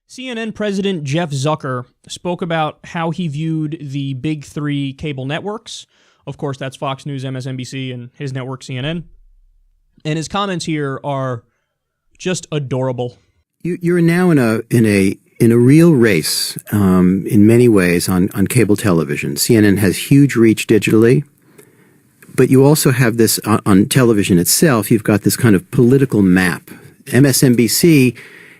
CNN President Jeff Zucker spoke about how he viewed the big three cable networks. Of course, that's Fox News, MSNBC, and his network, CNN. And his comments here are just adorable. You're now in a real race in many ways on cable television. CNN has huge reach digitally, but you also have this on television itself. You've got this kind of political map. MSNBC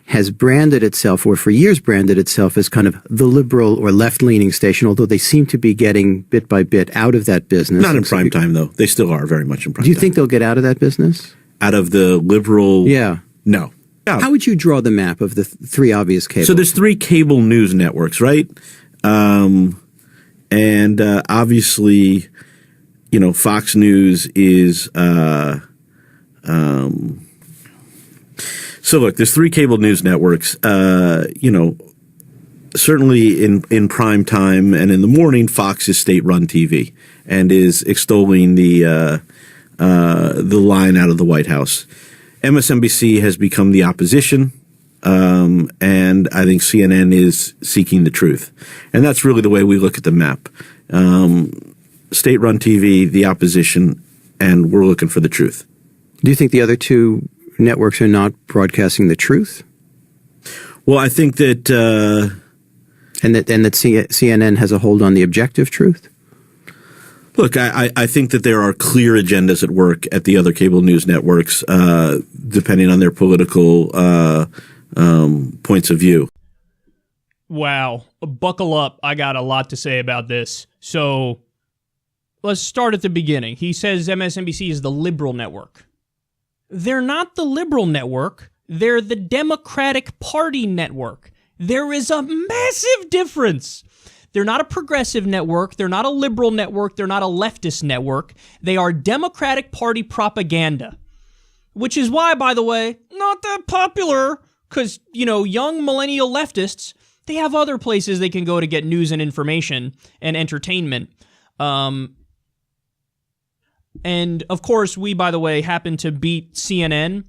has branded itself, or for years branded itself, as kind of the liberal or left-leaning station, although they seem to be getting bit by bit out of that business. Not in prime time, though. They still are very much in prime time. Do you think they'll get out of that business? Out of the liberal? Yeah. No. How would you draw the map of the three obvious cables? So there's three cable news networks, right? And obviously, you know, Fox News is so look, there's three cable news networks. You know, certainly in prime time and in the morning, Fox is state-run TV and is extolling the line out of the White House. MSNBC has become the opposition, and I think CNN is seeking the truth. And that's really the way we look at the map. State-run TV, the opposition, and we're looking for the truth. Do you think the other two networks are not broadcasting the truth? Well, I think that and that CNN has a hold on the objective truth? Look, I think that there are clear agendas at work at the other cable news networks, depending on their political points of view. Wow. Buckle up. I got a lot to say about this. So let's start at the beginning. He says MSNBC is the liberal network. They're not the liberal network. They're the Democratic Party network. There is a massive difference. They're not a progressive network. They're not a liberal network. They're not a leftist network. They are Democratic Party propaganda, which is why, by the way, not that popular because, you know, young millennial leftists, they have other places they can go to get news and information and entertainment. And, of course, we, by the way, happen to beat CNN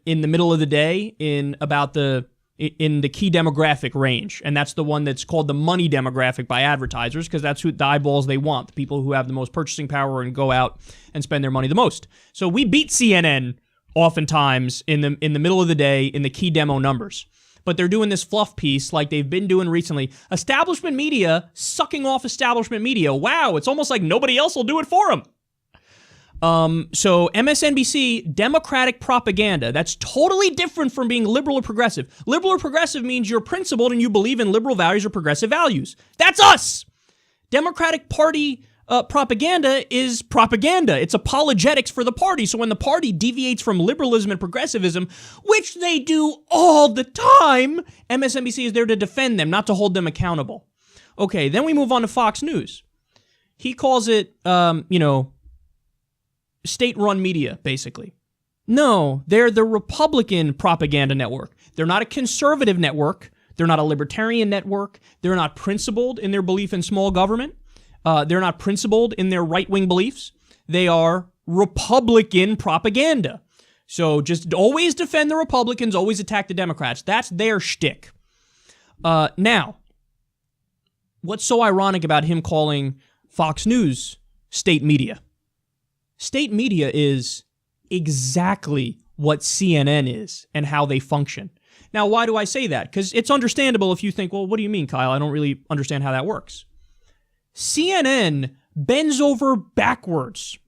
in the middle of the day in the key demographic range. And that's the one that's called the money demographic by advertisers because that's the eyeballs they want, the people who have the most purchasing power and go out and spend their money the most. So we beat CNN oftentimes in the middle of the day in the key demo numbers. But they're doing this fluff piece like they've been doing recently. Establishment media sucking off establishment media. Wow, it's almost like nobody else will do it for them. So MSNBC, Democratic propaganda. That's totally different from being liberal or progressive. Liberal or progressive means you're principled and you believe in liberal values or progressive values. That's us. Democratic Party propaganda is propaganda. It's apologetics for the party. So when the party deviates from liberalism and progressivism, which they do all the time, MSNBC is there to defend them, not to hold them accountable. Okay, then we move on to Fox News. He calls it, state-run media, basically. No, they're the Republican propaganda network. They're not a conservative network. They're not a libertarian network. They're not principled in their belief in small government. They're not principled in their right-wing beliefs. They are Republican propaganda. So just always defend the Republicans, always attack the Democrats. That's their shtick. Now, what's so ironic about him calling Fox News state media? State media is exactly what CNN is and how they function. Now, why do I say that? Because it's understandable if you think, well, what do you mean, Kyle? I don't really understand how that works. CNN bends over backwards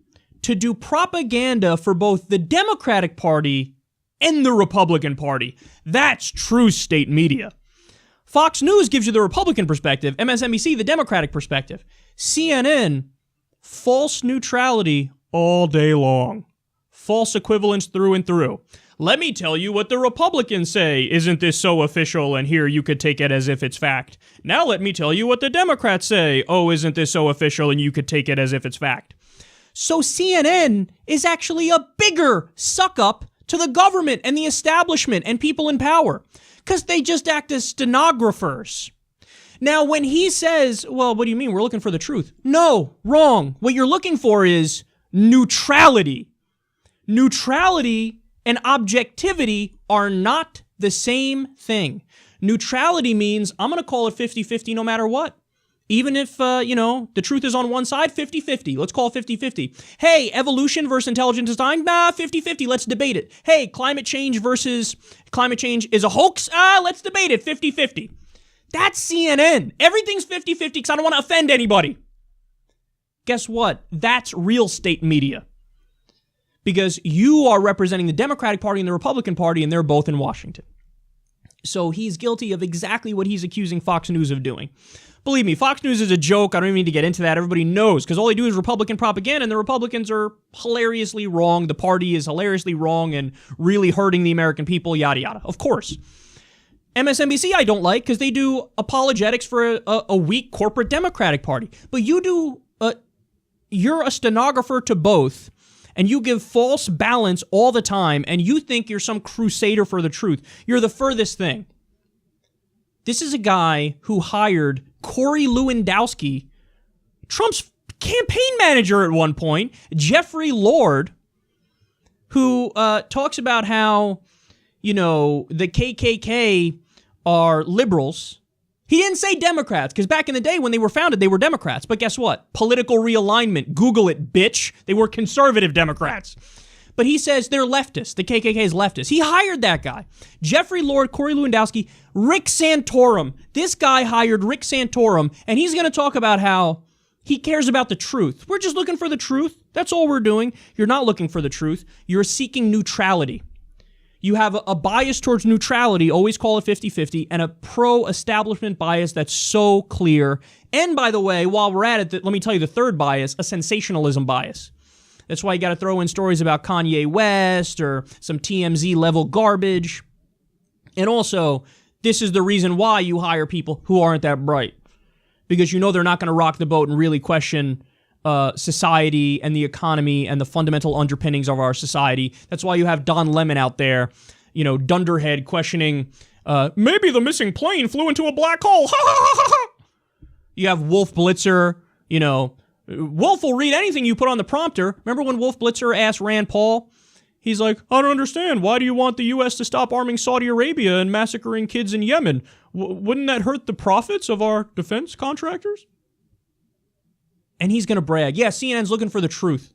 to do propaganda for both the Democratic Party and the Republican Party. That's true state media. Fox News gives you the Republican perspective, MSNBC the Democratic perspective. CNN, false neutrality all day long. False equivalence through and through. Let me tell you what the Republicans say. Isn't this so official? And here you could take it as if it's fact. Now let me tell you what the Democrats say. Oh, isn't this so official? And you could take it as if it's fact. So CNN is actually a bigger suck-up to the government and the establishment and people in power because they just act as stenographers. Now, when he says, well, what do you mean? We're looking for the truth. No, wrong. What you're looking for is neutrality. Neutrality and objectivity are not The same thing. Neutrality means I'm going to call it 50-50 no matter what. Even if, the truth is on one side, 50-50. Let's call it 50-50. Hey, evolution versus intelligent design? Nah, 50-50. Let's debate it. Hey, climate change is a hoax? Let's debate it. 50-50. That's CNN. Everything's 50-50 because I don't want to offend anybody. Guess what? That's real state media. Because you are representing the Democratic Party and the Republican Party, and they're both in Washington. So he's guilty of exactly what he's accusing Fox News of doing. Believe me, Fox News is a joke. I don't even need to get into that. Everybody knows, because all they do is Republican propaganda, and the Republicans are hilariously wrong. The party is hilariously wrong and really hurting the American people, yada, yada. Of course. MSNBC I don't like because they do apologetics for a weak corporate Democratic Party. But you're a stenographer to both, and you give false balance all the time, and you think you're some crusader for the truth. You're the furthest thing. This is a guy who hired Corey Lewandowski, Trump's campaign manager at one point, Jeffrey Lord, who talks about how, the KKK are liberals. He didn't say Democrats, because back in the day when they were founded, they were Democrats. But guess what? Political realignment. Google it, bitch. They were conservative Democrats. But he says they're leftist. The KKK is leftist. He hired that guy. Jeffrey Lord, Corey Lewandowski, Rick Santorum. This guy hired Rick Santorum, and he's going to talk about how he cares about the truth. We're just looking for the truth. That's all we're doing. You're not looking for the truth. You're seeking neutrality. You have a bias towards neutrality, always call it 50-50, and a pro-establishment bias that's so clear. And by the way, while we're at it, let me tell you the third bias, a sensationalism bias. That's why you got to throw in stories about Kanye West or some TMZ level garbage. And also, this is the reason why you hire people who aren't that bright. Because you know they're not going to rock the boat and really question society and the economy and the fundamental underpinnings of our society. That's why you have Don Lemon out there, dunderhead questioning, maybe the missing plane flew into a black hole. You have Wolf Blitzer, Wolf will read anything you put on the prompter. Remember when Wolf Blitzer asked Rand Paul? He's like, I don't understand. Why do you want the U.S. to stop arming Saudi Arabia and massacring kids in Yemen? Wouldn't that hurt the profits of our defense contractors? And he's going to brag. Yeah, CNN's looking for the truth.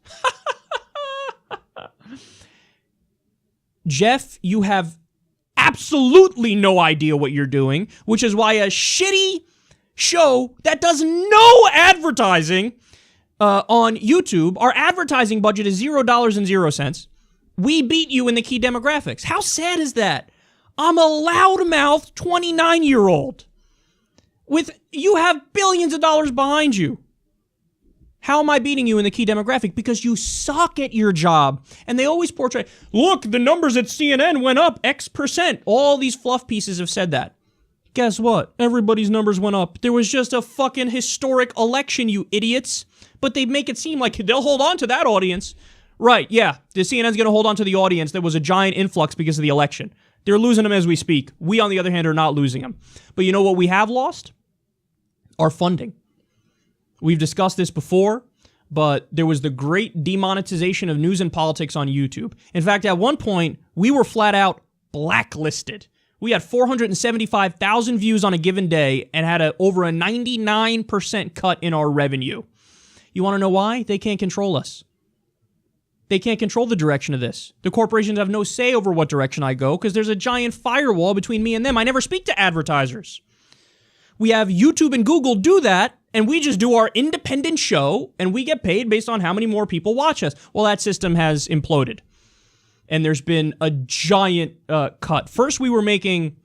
Jeff, you have absolutely no idea what you're doing, which is why a shitty show that does no advertising on YouTube, our advertising budget is $0.00. We beat you in the key demographics. How sad is that? I'm a loudmouth 29-year-old. You have billions of dollars behind you. How am I beating you in the key demographic? Because you suck at your job. And they always portray, look, the numbers at CNN went up X%. All these fluff pieces have said that. Guess what? Everybody's numbers went up. There was just a fucking historic election, you idiots. But they make it seem like they'll hold on to that audience. Right, yeah. The CNN's going to hold on to the audience. There was a giant influx because of the election. They're losing them as we speak. We, on the other hand, are not losing them. But you know what we have lost? Our funding. We've discussed this before, but there was the great demonetization of news and politics on YouTube. In fact, at one point, we were flat out blacklisted. We had 475,000 views on a given day and had over a 99% cut in our revenue. You want to know why? They can't control us. They can't control the direction of this. The corporations have no say over what direction I go because there's a giant firewall between me and them. I never speak to advertisers. We have YouTube and Google do that, and we just do our independent show, and we get paid based on how many more people watch us. Well, that system has imploded, and there's been a giant cut. First, we were making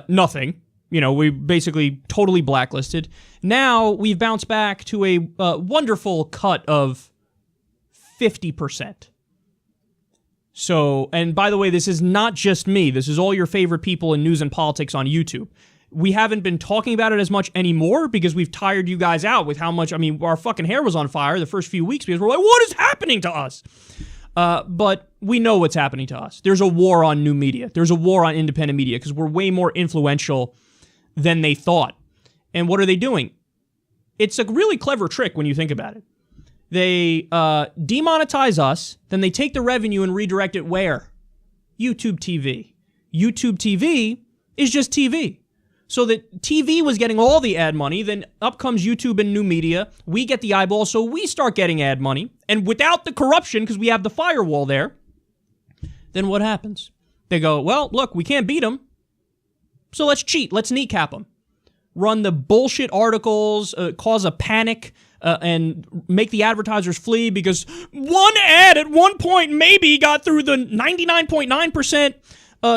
nothing. We basically totally blacklisted. Now, we've bounced back to a wonderful cut of 50%. So, and by the way, this is not just me. This is all your favorite people in news and politics on YouTube. We haven't been talking about it as much anymore because we've tired you guys out with how much, our fucking hair was on fire the first few weeks because we're like, what is happening to us? But we know what's happening to us. There's a war on new media. There's a war on independent media because we're way more influential than they thought. And what are they doing? It's a really clever trick when you think about it. They demonetize us, then they take the revenue and redirect it where? YouTube TV. YouTube TV is just TV. So that TV was getting all the ad money, then up comes YouTube and new media. We get the eyeball, so we start getting ad money. And without the corruption, because we have the firewall there, then what happens? They go, well, look, we can't beat them, so let's cheat. Let's kneecap them. Run the bullshit articles, cause a panic, and make the advertisers flee because one ad at one point maybe got through the 99.9%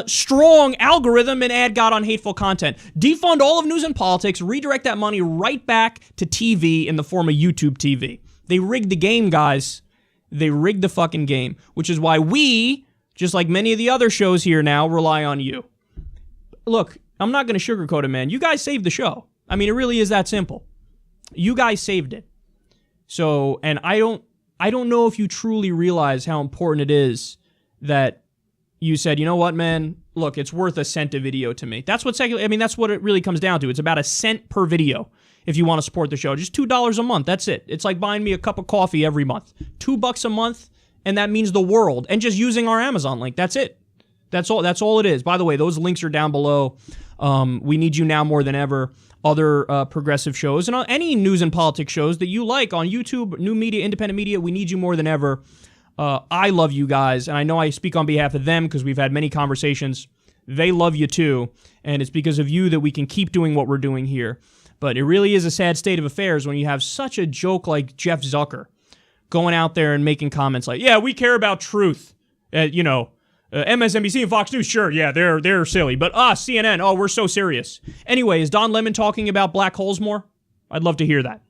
strong algorithm and ad got on hateful content. Defund all of news and politics, redirect that money right back to TV in the form of YouTube TV. They rigged the game, guys. They rigged the fucking game, which is why we, just like many of the other shows here now, rely on you. Look, I'm not going to sugarcoat it, man. You guys saved the show. I mean, it really is that simple. You guys saved it. So, and I don't know if you truly realize how important it is that you said, you know what, man, look, it's worth a cent a video to me. That's what that's what it really comes down to. It's about a cent per video if you want to support the show. Just $2 a month. That's it. It's like buying me a cup of coffee every month. $2 a month, and that means the world. And just using our Amazon link. That's it. That's all it is. By the way, those links are down below. We need you now more than ever. Other progressive shows and any news and politics shows that you like on YouTube, new media, independent media, we need you more than ever. I love you guys, and I know I speak on behalf of them because we've had many conversations. They love you too, and it's because of you that we can keep doing what we're doing here. But it really is a sad state of affairs when you have such a joke like Jeff Zucker going out there and making comments like, yeah, we care about truth. MSNBC and Fox News, sure, yeah, they're silly. But us, CNN, oh, we're so serious. Anyway, is Don Lemon talking about black holes more? I'd love to hear that.